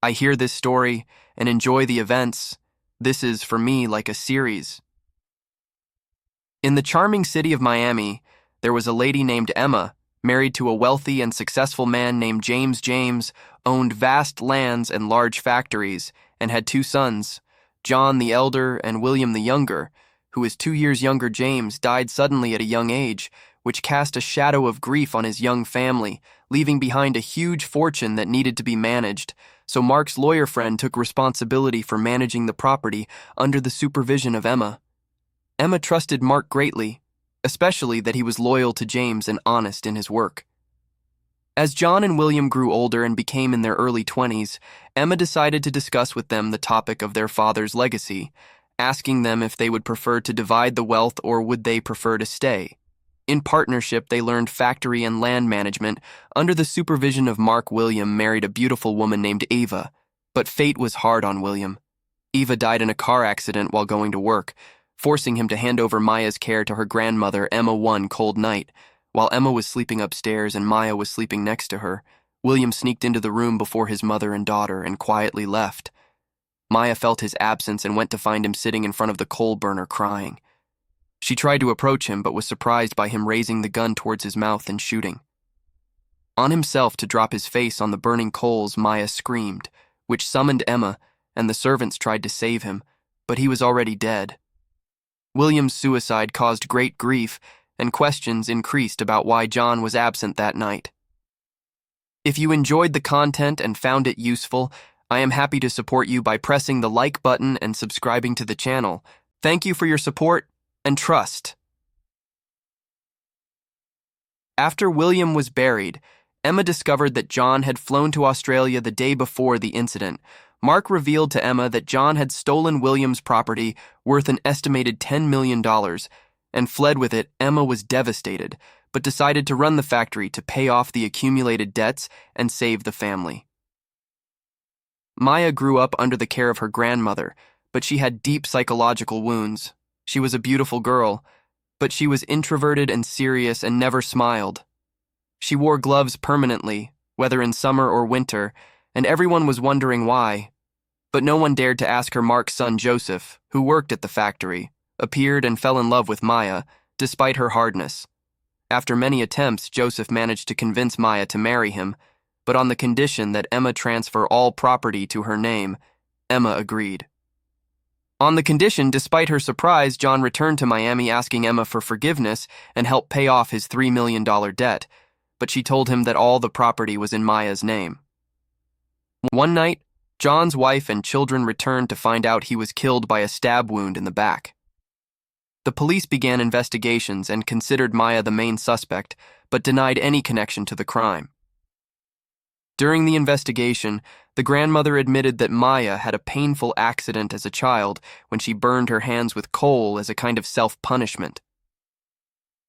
I hear this story and enjoy the events. This is, for me, like a series. In the charming city of Miami, there was a lady named Emma, married to a wealthy and successful man named James. James owned vast lands and large factories and had two sons, John the elder and William the younger, who is 2 years younger. James died suddenly at a young age, which cast a shadow of grief on his young family, leaving behind a huge fortune that needed to be managed. So Mark's lawyer friend took responsibility for managing the property under the supervision of Emma. Emma trusted Mark greatly, especially that he was loyal to James and honest in his work. As John and William grew older and became in their early 20s, Emma decided to discuss with them the topic of their father's legacy, asking them if they would prefer to divide the wealth or would they prefer to stay. In partnership, they learned factory and land management under the supervision of Mark. William married a beautiful woman named Eva, but fate was hard on William. Eva died in a car accident while going to work, forcing him to hand over Maya's care to her grandmother, Emma. One cold night, while Emma was sleeping upstairs and Maya was sleeping next to her, William sneaked into the room before his mother and daughter and quietly left. Maya felt his absence and went to find him sitting in front of the coal burner crying. She tried to approach him but was surprised by him raising the gun towards his mouth and shooting. On himself to drop his face on the burning coals, Maya screamed, which summoned Emma, and the servants tried to save him, but he was already dead. William's suicide caused great grief, and questions increased about why John was absent that night. If you enjoyed the content and found it useful, I am happy to support you by pressing the like button and subscribing to the channel. Thank you for your support and trust. After William was buried, Emma discovered that John had flown to Australia the day before the incident. Mark revealed to Emma that John had stolen William's property worth an estimated $10 million and fled with it. Emma was devastated, but decided to run the factory to pay off the accumulated debts and save the family. Maya grew up under the care of her grandmother, but she had deep psychological wounds. She was a beautiful girl, but she was introverted and serious and never smiled. She wore gloves permanently, whether in summer or winter, and everyone was wondering why. But no one dared to ask her. Mark's son Joseph, who worked at the factory, appeared and fell in love with Maya, despite her hardness. After many attempts, Joseph managed to convince Maya to marry him, but on the condition that Emma transfer all property to her name. Emma agreed. On the condition, despite her surprise, John returned to Miami asking Emma for forgiveness and help pay off his $3 million debt, but she told him that all the property was in Maya's name. One night, John's wife and children returned to find out he was killed by a stab wound in the back. The police began investigations and considered Maya the main suspect, but denied any connection to the crime. During the investigation, the grandmother admitted that Maya had a painful accident as a child when she burned her hands with coal as a kind of self-punishment.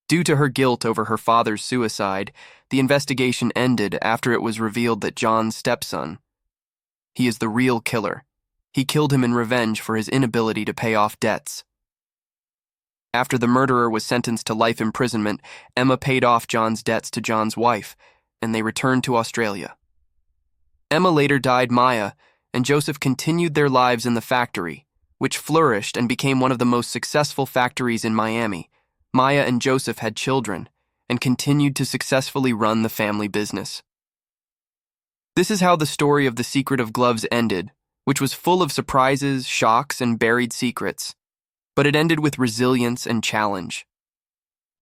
Due to her guilt over her father's suicide, the investigation ended after it was revealed that John's stepson. He is the real killer. He killed him in revenge for his inability to pay off debts. After the murderer was sentenced to life imprisonment, Emma paid off John's debts to John's wife, and they returned to Australia. Emma later died. Maya and Joseph continued their lives in the factory, which flourished and became one of the most successful factories in Miami. Maya and Joseph had children and continued to successfully run the family business. This is how the story of The Secret of Gloves ended, which was full of surprises, shocks, and buried secrets. But it ended with resilience and challenge.